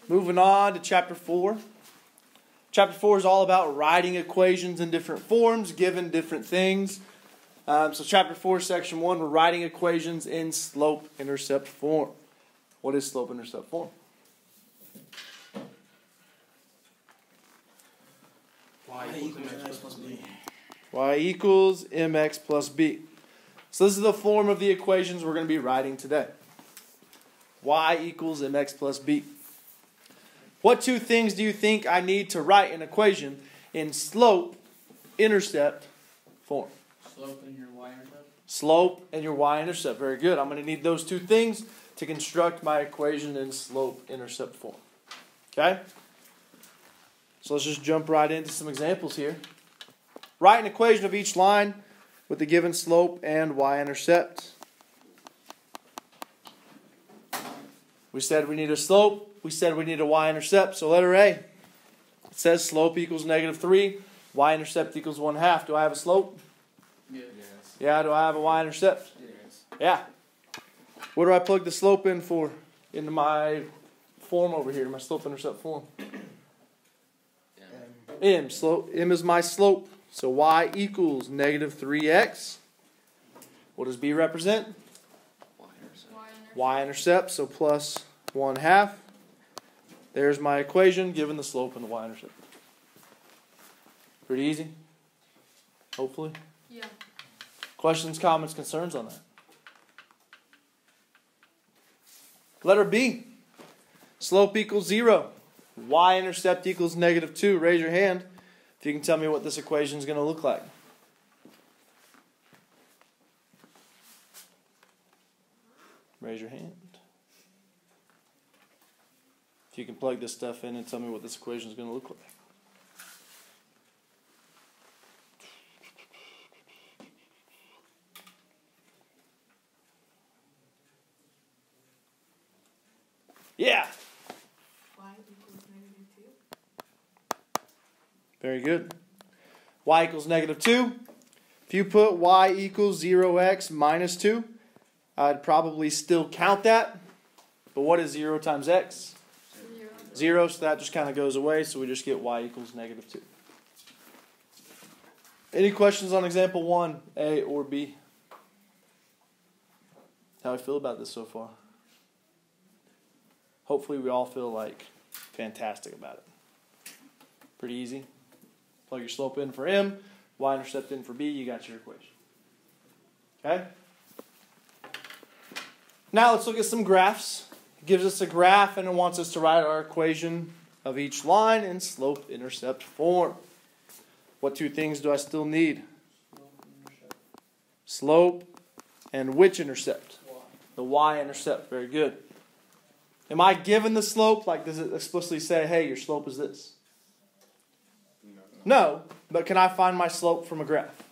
Moving on to chapter 4. Chapter 4 is all about writing equations in different forms, given different things. So chapter 4, section 1, we're writing equations in slope-intercept form. What is slope-intercept form? Y equals mx plus b. Y equals mx plus b. So this is the form of the equations we're going to be writing today. Y equals mx plus b. What two things do you think I need to write an equation in slope-intercept form? Slope and your y-intercept? Slope and your y-intercept. Very good. I'm going to need those two things to construct my equation in slope-intercept form. Okay? So let's just jump right into some examples here. Write an equation of each line with the given slope and y-intercept. We said we need a slope. We said we need a y-intercept. So letter A. It says slope equals -3. Y-intercept equals 1/2. Do I have a slope? Yes. Yeah. Do I have a y-intercept? Yes. Yeah. What do I plug the slope in for? Into my form over here, my slope-intercept form. M. M is my slope. So y equals -3x. What does b represent? Y-intercept. So plus 1/2. There's my equation given the slope and the y-intercept. Pretty easy? Hopefully. Yeah. Questions, comments, concerns on that? Letter B. Slope equals 0. Y-intercept equals -2. Raise your hand if you can tell me what this equation is going to look like. Raise your hand. If you can plug this stuff in and tell me what this equation is going to look like. Yeah. Y equals -2. Very good. Y equals -2. If you put y equals 0x minus 2, I'd probably still count that. But what is 0 times x? 0, so that just kind of goes away, so we just get y equals -2. Any questions on example 1, A or B? How do I feel about this so far? Hopefully we all feel like fantastic about it. Pretty easy. Plug your slope in for M, y-intercept in for B, you got your equation. Okay? Now let's look at some graphs. It gives us a graph and it wants us to write our equation of each line in slope-intercept form. What two things do I still need? Slope and which intercept? The y-intercept. Very good. Am I given the slope? Like, does it explicitly say, hey, your slope is this? No, but can I find my slope from a graph?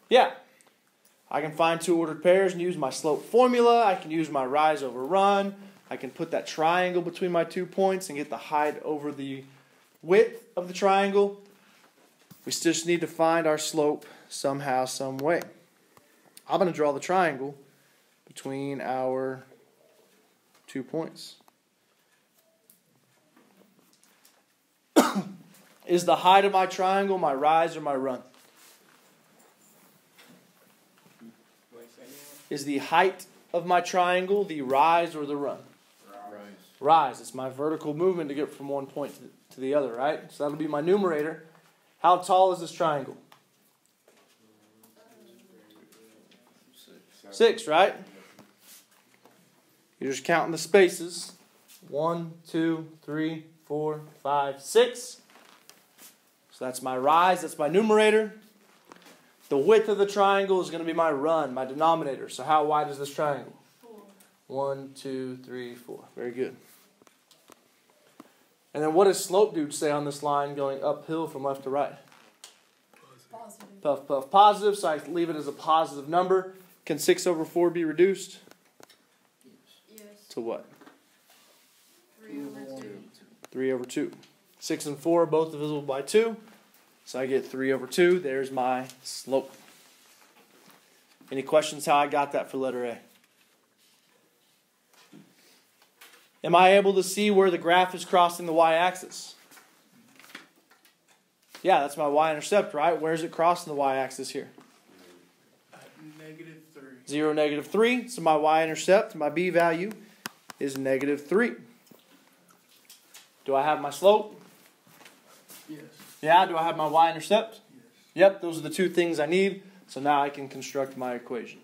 Yeah. I can find two ordered pairs and use my slope formula. I can use my rise over run. I can put that triangle between my 2 points and get the height over the width of the triangle. We just need to find our slope somehow, some way. I'm going to draw the triangle between our 2 points. Is the height of my triangle my rise or my run? Is the height of my triangle the rise or the run? Rise. It's my vertical movement to get from one point to the other, right? So that'll be my numerator. How tall is this triangle? 6, right? You're just counting the spaces. 1, 2, 3, 4, 5, 6. So that's my rise. That's my numerator. The width of the triangle is going to be my run, my denominator. So how wide is this triangle? 4. 1, 2, 3, 4. Very good. And then what does slope dude say on this line going uphill from left to right? Positive. Puff, puff, positive. So I leave it as a positive number. Can 6 over 4 be reduced? Yes. To what? 3 over 2. 3 over 2. 6 and 4 are both divisible by 2. So I get 3 over 2. There's my slope. Any questions how I got that for letter A? Am I able to see where the graph is crossing the y-axis? Yeah, that's my y-intercept, right? Where is it crossing the y-axis here? -3. 0, -3. So my y-intercept, my b value, is -3. Do I have my slope? Yes. Yeah, do I have my y-intercept? Yes. Yep, those are the two things I need. So now I can construct my equation.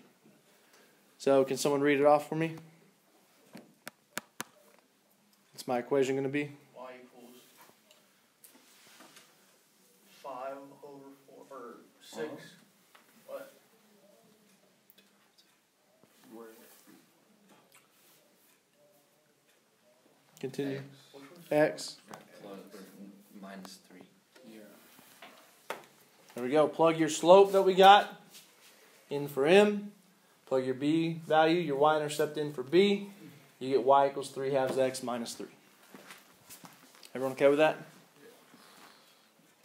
So can someone read it off for me? What's my equation going to be? Y equals 5 over 4 or 6. What? Where is it? Continue. Which one? X. -3. Yeah. There we go. Plug your slope that we got in for M. Plug your B value, your y-intercept in for B. You get y equals 3/2 x minus 3. Everyone okay with that?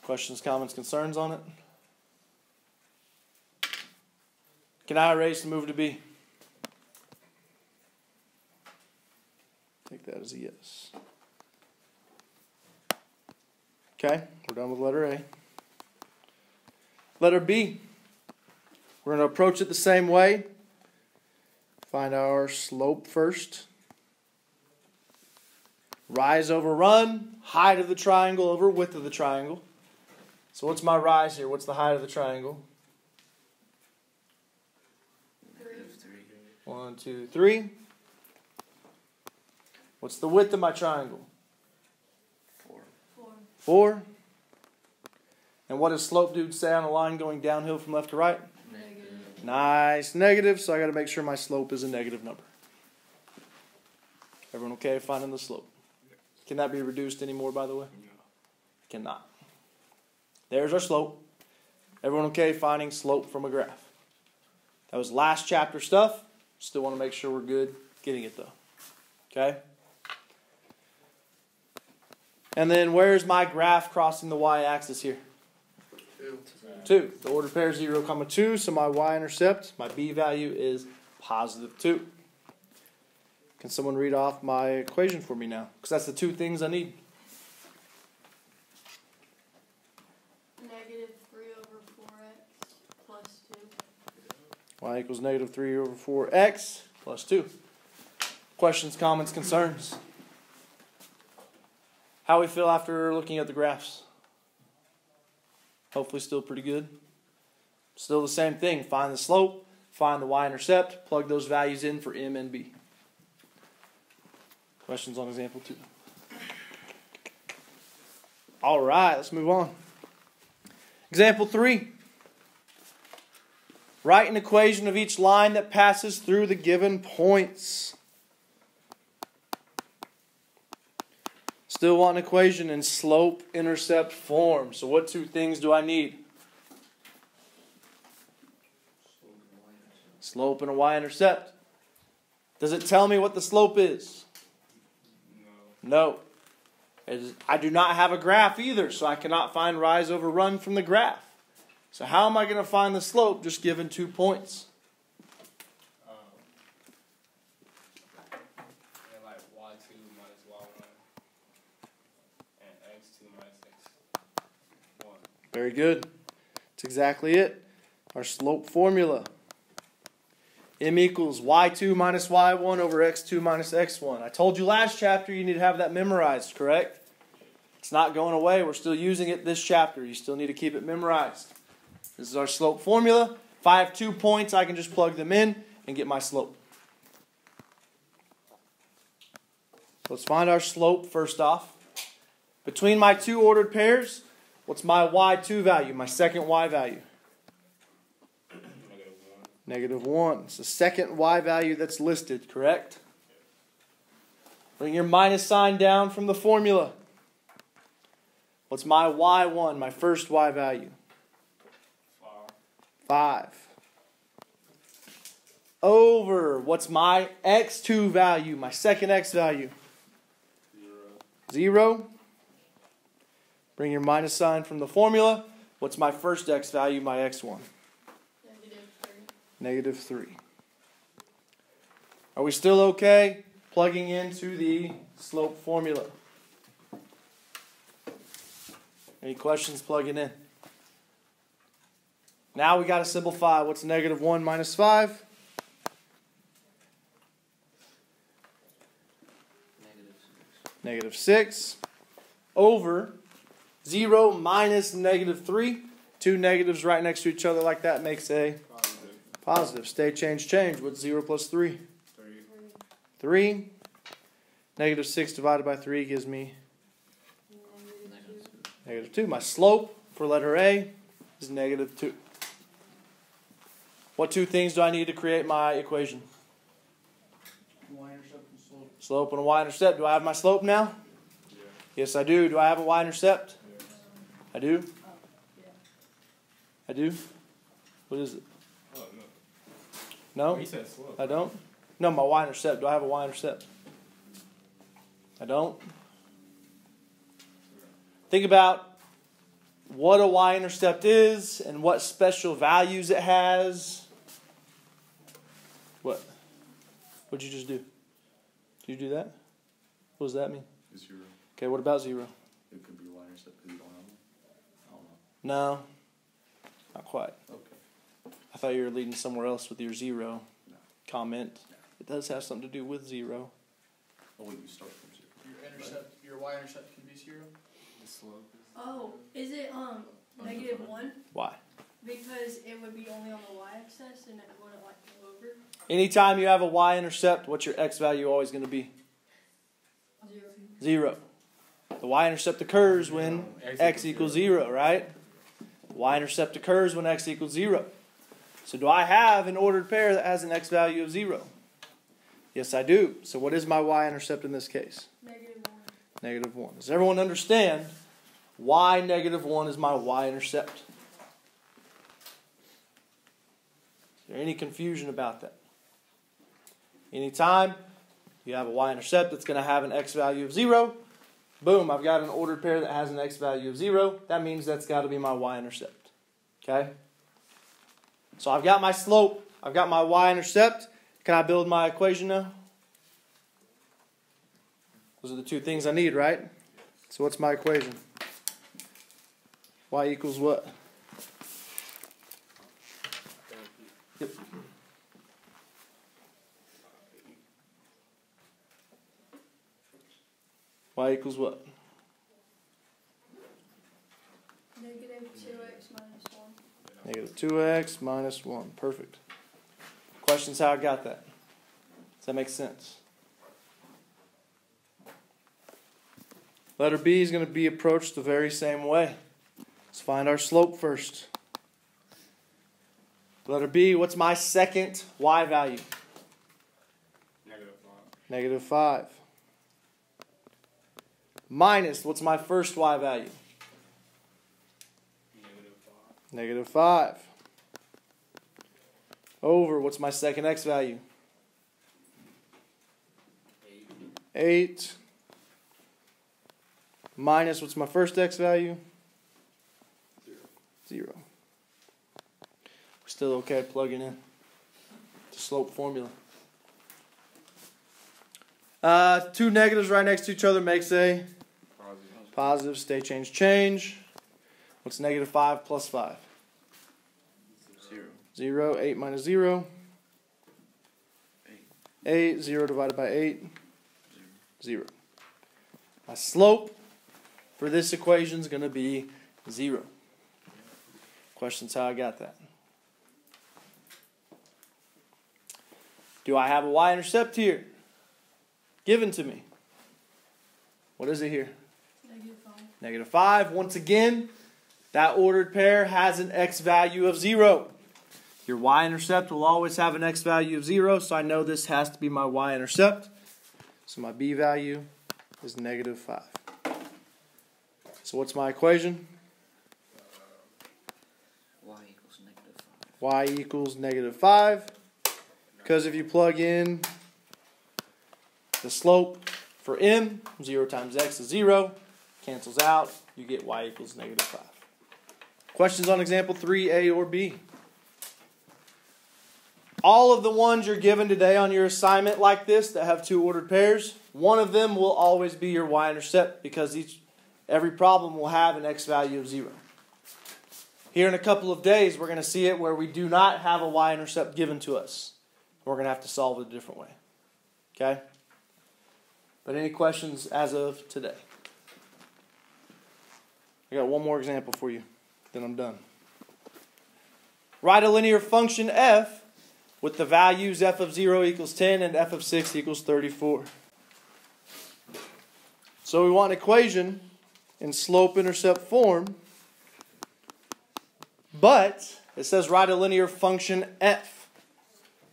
Questions, comments, concerns on it? Can I erase and move to B? Take that as a yes. Okay, we're done with letter A. Letter B. We're going to approach it the same way. Find our slope first. Rise over run. Height of the triangle over width of the triangle. So what's my rise here? What's the height of the triangle? 3. 1, 2, 3. What's the width of my triangle? 4. 4. 4. And what does slope dude say on a line going downhill from left to right? Negative. Nice. Negative, so I got to make sure my slope is a negative number. Everyone okay finding the slope? Can that be reduced anymore, by the way? Cannot. There's our slope. Everyone okay finding slope from a graph? That was last chapter stuff. Still want to make sure we're good getting it, though. Okay? And then where's my graph crossing the y-axis here? 2. The ordered pair is 0, 2, so my y-intercept, my b value is +2. Can someone read off my equation for me now? Because that's the two things I need. -3 over 4x plus 2. Y equals -3 over 4x plus 2. Questions, comments, concerns? How we feel after looking at the graphs? Hopefully still pretty good. Still the same thing. Find the slope, find the y-intercept, plug those values in for M and B. Questions on example 2? All right, let's move on. Example 3. Write an equation of each line that passes through the given points. Still want an equation in slope-intercept form. So what two things do I need? Slope and a y-intercept. Does it tell me what the slope is? No. I do not have a graph either, so I cannot find rise over run from the graph. So how am I going to find the slope just given 2 points? Like y2 minus y1 and x2 minus x1. Very good. That's exactly it. Our slope formula. M equals y2 minus y1 over x2 minus x1. I told you last chapter you need to have that memorized, correct? It's not going away. We're still using it this chapter. You still need to keep it memorized. This is our slope formula. If I have 2 points, I can just plug them in and get my slope. Let's find our slope first off. Between my two ordered pairs, what's my y2 value, my second y value? -1. It's the second y value that's listed, correct? Bring your minus sign down from the formula. What's my y1, my first y value? 5. Over, what's my x2 value, my second x value? 0. Bring your minus sign from the formula. What's my first x value, my x1? -3. -3. Are we still okay plugging into the slope formula. Any questions plugging in? Now we got to simplify. What's negative 1 minus 5? Negative 6 over 0 minus negative 3. Two negatives right next to each other like that makes a positive. Stay, change. What's 0 plus 3? 3. Negative 6 divided by 3 gives me negative 2. My slope for letter A is negative 2. What two things do I need to create my equation? Y-intercept and slope. Slope and a y-intercept. Do I have my slope now? Yeah. Yes, I do. Do I have a y-intercept? Yes. I do. Oh, yeah. I do. What is it? Oh, No? He said slope. I don't? No, my y-intercept. Do I have a y-intercept? I don't. Think about what a y-intercept is and what special values it has. What? What'd you just do? Did you do that? What does that mean? 0. Okay, what about 0? It could be a y-intercept because you don't have one. I don't know. No. Not quite. Okay. I thought you were leading somewhere else with your 0 No. comment. No. It does have something to do with 0. Oh, wait, you start from 0. Your y-intercept can be 0? The slope is. Oh, is it negative 1? Why? Because it would be only on the y-axis and it wouldn't like go over. Anytime you have a y-intercept, what's your x value always going to be? 0. 0. The y-intercept occurs when x equals 0, right? The y-intercept occurs when x equals 0. So do I have an ordered pair that has an x value of 0? Yes, I do. So what is my y-intercept in this case? Negative 1. Negative 1. Does everyone understand why negative 1 is my y-intercept? Is there any confusion about that? Anytime you have a y-intercept that's going to have an x value of 0, boom, I've got an ordered pair that has an x value of 0. That means that's got to be my y-intercept. Okay? So I've got my slope. I've got my y-intercept. Can I build my equation now? Those are the two things I need, right? So what's my equation? Y equals what? Yep. Y equals what? Negative 2x minus 1. Negative 2x minus 1. Perfect. Questions how I got that? Does that make sense? Letter B is going to be approached the very same way. Let's find our slope first. Letter B, what's my second y value? Negative 5. Negative 5. Minus, what's my first y value? Negative 5. Negative 5. Over, what's my second x value? 8. 8. Minus, what's my first x value? 0. We're still okay plugging in the slope formula. Two negatives right next to each other makes a Positive. positive. Stay, change. What's negative 5 plus 5? 0. 0. 8 minus 0. 8. 0 divided by 8. 0. My slope for this equation is going to be 0. Questions how I got that? Do I have a y-intercept here? Given to me. What is it here? Negative 5. Negative 5. Once again, that ordered pair has an x value of 0. Your y-intercept will always have an x value of 0, so I know this has to be my y-intercept. So my b value is negative 5. So what's my equation? Y equals negative 5. Y equals negative 5. Because if you plug in the slope for m, 0 times x is 0, cancels out, you get y equals negative 5. Questions on example 3, A or B? All of the ones you're given today on your assignment like this that have two ordered pairs, one of them will always be your y-intercept because every problem will have an x value of 0. Here in a couple of days, we're going to see it where we do not have a y-intercept given to us. We're going to have to solve it a different way. Okay? But any questions as of today? I got one more example for you, then I'm done. Write a linear function f with the values f of 0 equals 10 and f of 6 equals 34. So we want an equation in slope-intercept form, but it says write a linear function f.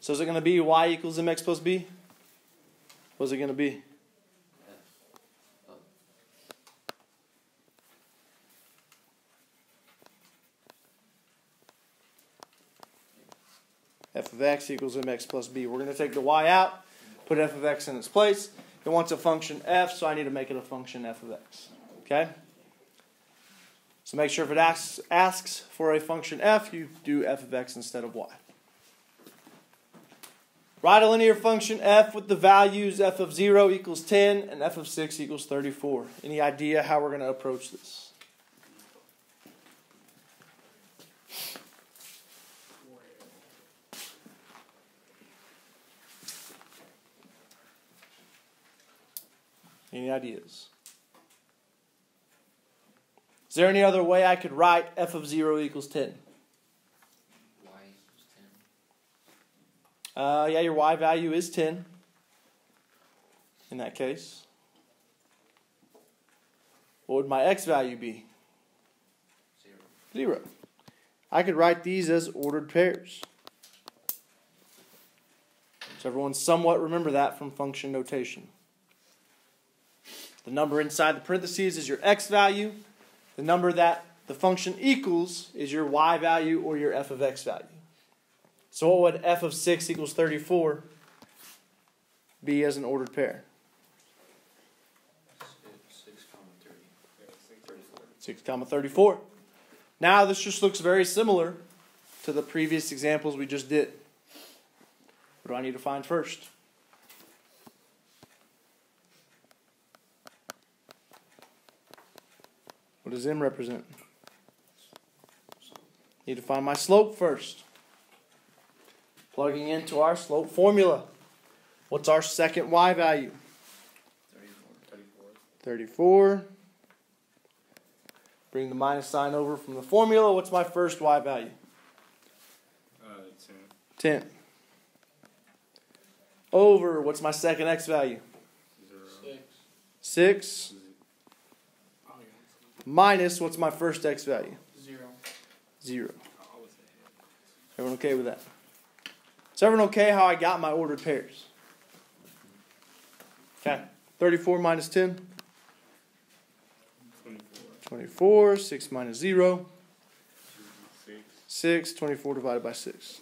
So is it going to be y equals mx plus b? What's it going to be? F of x equals mx plus b. We're going to take the y out, put f of x in its place. It wants a function f, so I need to make it a function f of x. Okay? So make sure if it asks for a function f, you do f of x instead of y. Write a linear function f with the values f of 0 equals 10 and f of 6 equals 34. Any idea how we're going to approach this? Any ideas? Is there any other way I could write f of 0 equals 10? Y equals 10. Yeah, your y value is 10 in that case. What would my x value be? 0. I could write these as ordered pairs. So everyone somewhat remember that from function notation. The number inside the parentheses is your x value. The number that the function equals is your y value or your f of x value. So what would f of 6 equals 34 be as an ordered pair? 6, 6, 34. Now this just looks very similar to the previous examples we just did. What do I need to find first? What does m represent? Need to find my slope first. Plugging into our slope formula. What's our second y value? 34. Bring the minus sign over from the formula. What's my first y value? 10. Over, what's my second x value? 6. Minus, what's my first x value? 0. Everyone okay with that? Is everyone okay how I got my ordered pairs? Okay. 34 minus 10? 24. 6 minus 0? 6. 24 divided by 6?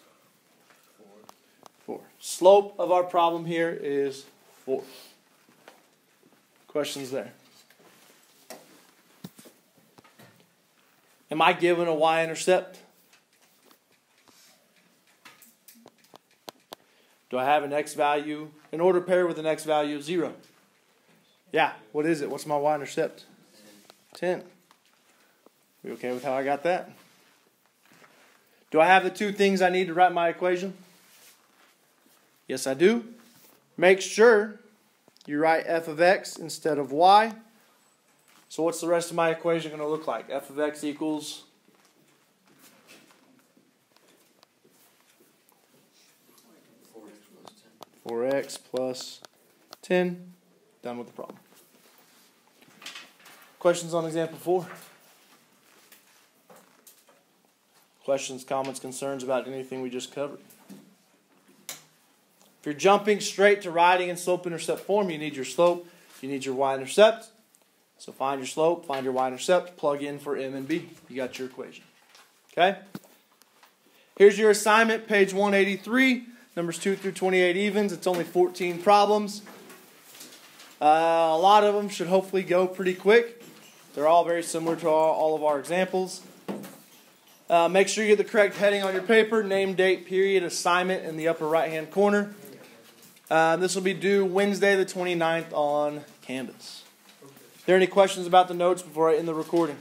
4. Slope of our problem here is 4. Questions there? Am I given a y-intercept? Do I have an x value, an ordered pair with an x value of 0? Yeah, what is it? What's my y-intercept? 10. We okay with how I got that? Do I have the two things I need to write my equation? Yes, I do. Make sure you write f of x instead of y. So what's the rest of my equation going to look like? F of x equals 4x plus 10. Done with the problem. Questions on example 4? Questions, comments, concerns about anything we just covered? If you're jumping straight to writing in slope-intercept form, you need your slope, you need your y-intercept. So find your slope, find your y-intercept, plug in for m and b. You got your equation. Okay? Here's your assignment, page 183, numbers 2 through 28 evens. It's only 14 problems. A lot of them should hopefully go pretty quick. They're all very similar to all of our examples. Make sure you get the correct heading on your paper. Name, date, period, assignment in the upper right-hand corner. This will be due Wednesday the 29th on Canvas. Are there any questions about the notes before I end the recording?